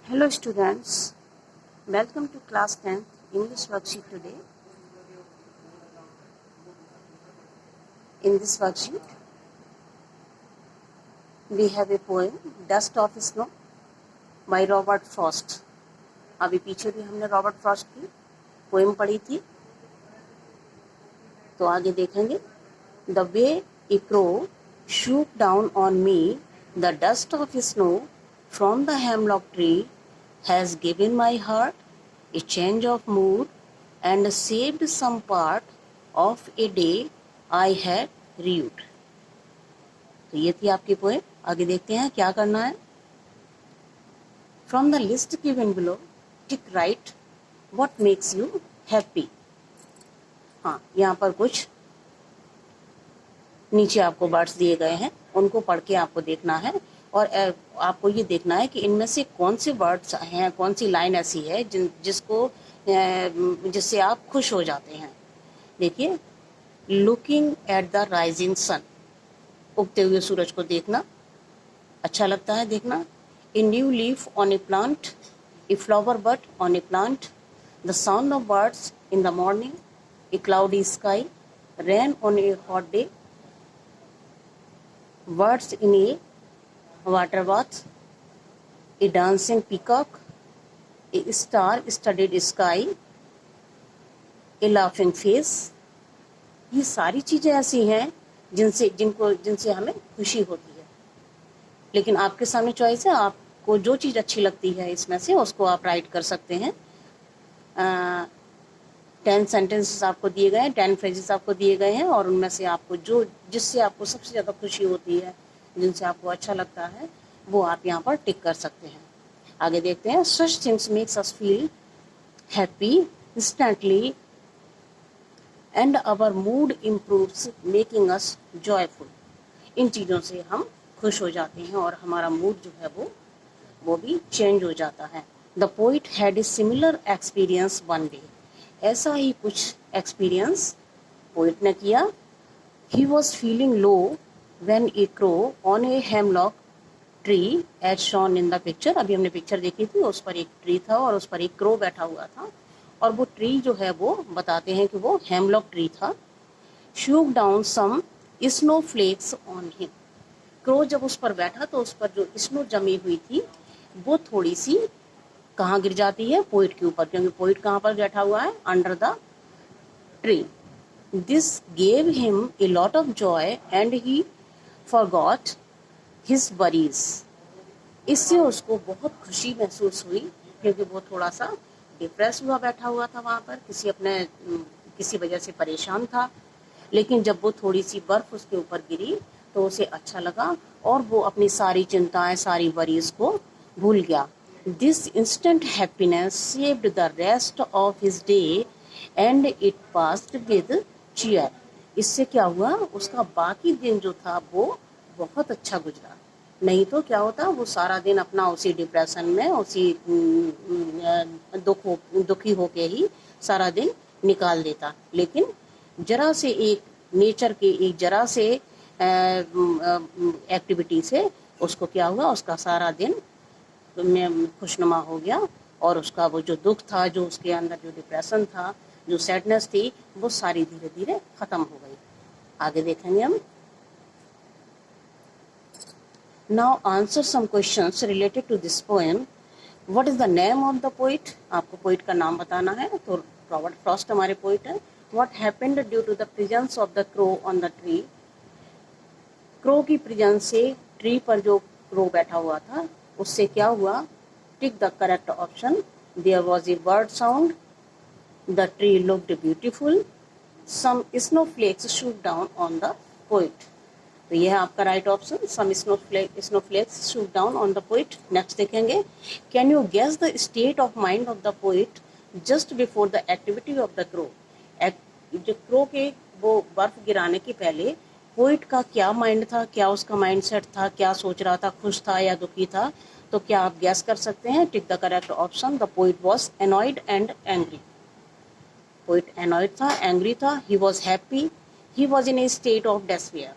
Hello students, welcome to class 10th English worksheet today. In this worksheet, we have a poem Dust of Snow by Robert Frost. अभी पीछे भी हमने Robert Frost की poem पढ़ी थी, तो आगे देखेंगे. The way a crow shook down on me the dust of snow from the hemlock tree has given my heart a change of mood and saved some part of a day I had rued. तो ये थी आपकी poem. आगे देखते हैं क्या करना है. From the list given below, tick right what makes you happy. हाँ, यहाँ पर कुछ नीचे आपको वर्ड्स दिए गए हैं, उनको पढ़ के आपको देखना है और आपको ये देखना है कि इनमें से कौन से वर्ड्स हैं, कौन सी लाइन ऐसी है जिससे आप खुश हो जाते हैं. देखिए, looking at the rising sun, उगते हुए सूरज को देखना अच्छा लगता है देखना. A new leaf on a plant, a flower bud on a plant, the sound of birds in the morning, a cloudy sky, rain on a hot day, words in a water bath, a dancing peacock, a star-studded sky, a laughing face. ये सारी चीजें ऐसी हैं जिनसे हमें खुशी होती है. लेकिन आपके सामने चॉइस है, आपको जो चीज अच्छी लगती है इसमें से उसको आप राइट कर सकते हैं. 10 सेंटेंसेस आपको दिए गए हैं, 10 फ्रेजेस आपको दिए गए हैं और उनमें से आपको जिससे आपको सबसे ज़्यादा खुशी होती है, जिनसे आपको अच्छा लगता है, वो आप यहाँ पर टिक कर सकते हैं. आगे देखते हैं. Such things makes us feel happy instantly and our mood improves making us joyful. इन चीज़ों से हम खुश हो जाते हैं और हमारा मूड जो है वो भी चेंज हो जाता है. The poet had a similar experience one day. ऐसा ही कुछ एक्सपीरियंस पोइट ने किया. He was feeling low when a crow on a hemlock tree as shown in the picture. अभी हमने पिक्चर देखी थी, उस पर एक ट्री था और उस पर एक क्रो बैठा हुआ था और वो ट्री जो है वो बताते हैं कि वो हेमलॉक ट्री था. Shook down some snow flakes on him. Crow जब उस पर बैठा तो उस पर जो स्नो जमी हुई थी वो थोड़ी सी कहाँ गिर जाती है, पोइट के ऊपर, क्योंकि पोइट कहाँ पर बैठा हुआ है, under the tree. This gave him a lot of Joy and he forgot his worries. इससे उसको बहुत खुशी महसूस हुई क्योंकि वो थोड़ा सा डिप्रेस हुआ बैठा हुआ था वहाँ पर, किसी वजह से परेशान था. लेकिन जब वो थोड़ी सी बर्फ उसके ऊपर गिरी तो उसे अच्छा लगा और वो अपनी सारी चिंताएं, सारी वरीज को भूल गया. This instant happiness saved the rest of his day and it passed with cheer. इससे क्या हुआ, उसका बाकी दिन जो था वो बहुत अच्छा गुजरा. नहीं तो क्या होता, वो सारा दिन अपना उसी डिप्रेशन में, उसी दुखी होके ही सारा दिन निकाल देता. लेकिन जरा से एक जरा से एक्टिविटी से उसको क्या हुआ, उसका सारा दिन में खुशनुमा हो गया और उसका वो जो दुख था, जो उसके अंदर जो डिप्रेशन था, जो सैडनेस थी, वो सारी धीरे धीरे खत्म हो गई. आगे देखेंगे हम. Now answer some questions related to this poem. What is the name of the poet. आपको पोइट का नाम बताना है. तो रॉबर्ट फ्रॉस्ट हमारे पोइट है. What happened due to the presence of the crow on the tree. Crow की presence से ट्री पर जो क्रो बैठा हुआ था उससे क्या हुआ. Tick the correct option. There was a bird sound. The tree looked beautiful. Some snowflakes shoot down on the poet. तो यह है आपका right option. Some snowflakes shoot down on the poet. Next देखेंगे. Can you guess the state of mind of the poet just before the activity of the crow. जो crow के वो बर्फ गिराने के पहले पोइट का क्या माइंड था, क्या उसका माइंडसेट था, क्या सोच रहा था, खुश था या दुखी था. तो क्या आप गैस कर सकते हैं. टिक the correct option. The poet was annoyed and angry. Poet annoyed था, एंग्री था. He was happy. He was in a state of despair.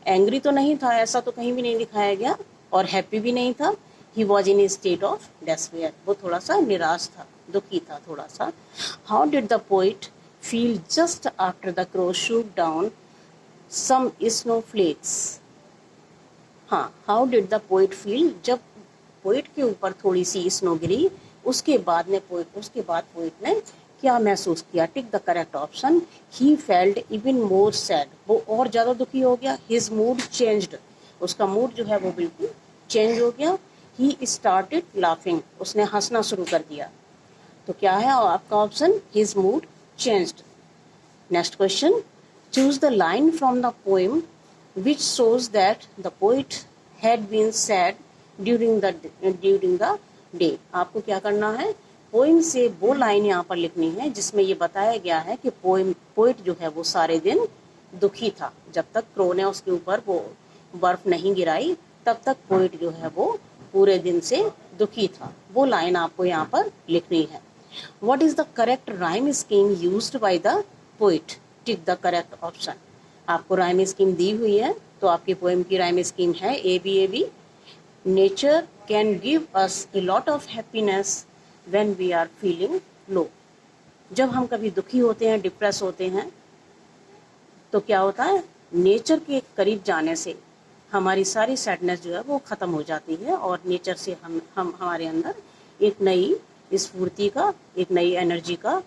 Angry तो नहीं था, ऐसा तो कहीं भी नहीं दिखाया गया, और हैप्पी भी नहीं था. He was in a state of despair, वो थोड़ा सा निराश था, दुखी था थोड़ा सा। How did the poet feel just after the crow shoot down some snow flex. हाँ, how did the poet feel, जब पोइट के ऊपर थोड़ी सी स्नो गिरी उसके बाद पोइट ने क्या महसूस किया। टिक the correct option. He felt even more sad, वो और ज़्यादा दुखी हो गया। हिज मूड चेंज्ड, उसका मूड जो है वो बिल्कुल चेंज हो गया। ही स्टार्टेड लाफिंग, उसने हंसना शुरू कर दिया। तो क्या है आपका option, his mood changed. Next question, choose the line from the poem which shows that the poet had been sad during the day. आपको क्या करना है, पोइम से वो लाइन यहाँ पर लिखनी है जिसमें ये बताया गया है कि पोइट जो है वो सारे दिन दुखी था। जब तक क्रो ने उसके ऊपर वो बर्फ नहीं गिराई तब तक पोइट जो है वो पूरे दिन से दुखी था। वो लाइन आपको यहाँ पर लिखनी है। What is the correct rhyme scheme used by the poet. Tick the correct option. आपको राइम स्कीम दी हुई है, तो आपकी पोएम की राइम स्कीम है ABAB। Nature can give us a lot of happiness when we are feeling low. जब हम कभी दुखी होते हैं, डिप्रेस होते हैं, तो क्या होता है, नेचर के करीब जाने से हमारी सारी सैडनेस जो है वो ख़त्म हो जाती है और नेचर से हम हमारे अंदर एक नई स्फूर्ति का, एक नई एनर्जी का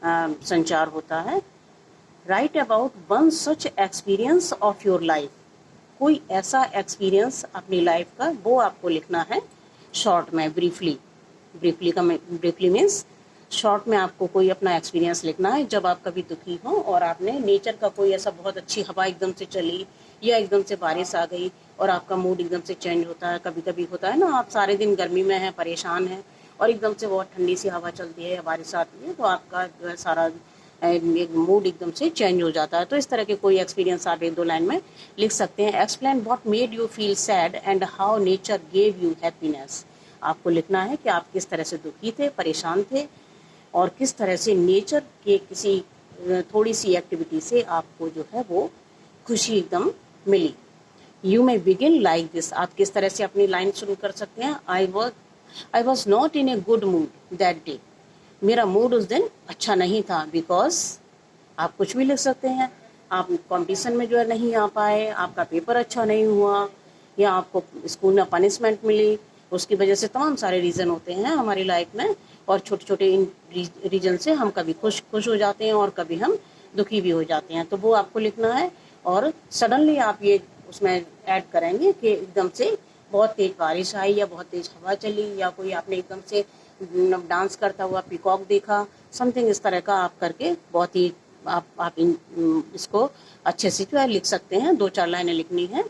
संचार होता है। Right about one such experience of your life. कोई ऐसा एक्सपीरियंस अपनी लाइफ का वो आपको लिखना है शॉर्ट में, ब्रीफली मीन्स शॉर्ट में आपको कोई अपना एक्सपीरियंस लिखना है जब आप कभी दुखी हो और आपने नेचर का कोई ऐसा बहुत अच्छी हवा एकदम से चली या एकदम से बारिश आ गई और आपका मूड एकदम से चेंज होता है। कभी कभी होता है ना, आप सारे दिन गर्मी में हैं, परेशान हैं और एकदम से बहुत ठंडी सी हवा चलती है या बारिश आती है तो आपका जो है सारा एक मूड एकदम से चेंज हो जाता है। तो इस तरह के कोई एक्सपीरियंस आप 1-2 लाइन में लिख सकते हैं। Explain what made you feel sad and how nature gave you happiness. आपको लिखना है कि आप किस तरह से दुखी थे, परेशान थे और किस तरह से नेचर के किसी थोड़ी सी एक्टिविटी से आपको जो है वो खुशी एकदम मिली। You may begin like this. आप किस तरह से अपनी लाइन शुरू कर सकते हैं। I was not in a good mood that day. मेरा मूड उस दिन अच्छा नहीं था। बिकॉज आप कुछ भी लिख सकते हैं। आप कंपटीशन में जो है नहीं आ पाए, आपका पेपर अच्छा नहीं हुआ या आपको स्कूल में पनिशमेंट मिली, उसकी वजह से तमाम सारे रीज़न होते हैं हमारी लाइफ में और छोटे छोटे इन रीजन से हम कभी खुश हो जाते हैं और कभी हम दुखी भी हो जाते हैं। तो वो आपको लिखना है और सडनली आप ये उसमें ऐड करेंगे कि एकदम से बहुत तेज बारिश आई या बहुत तेज हवा चली या कोई आपने एकदम से डांस करता हुआ पीकॉक देखा, समथिंग इस तरह का आप करके बहुत ही आप इसको अच्छे से जो है लिख सकते हैं। 2-4 लाइनें लिखनी है।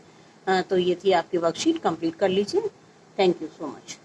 तो ये थी आपकी वर्कशीट, कंप्लीट कर लीजिए। Thank you so much.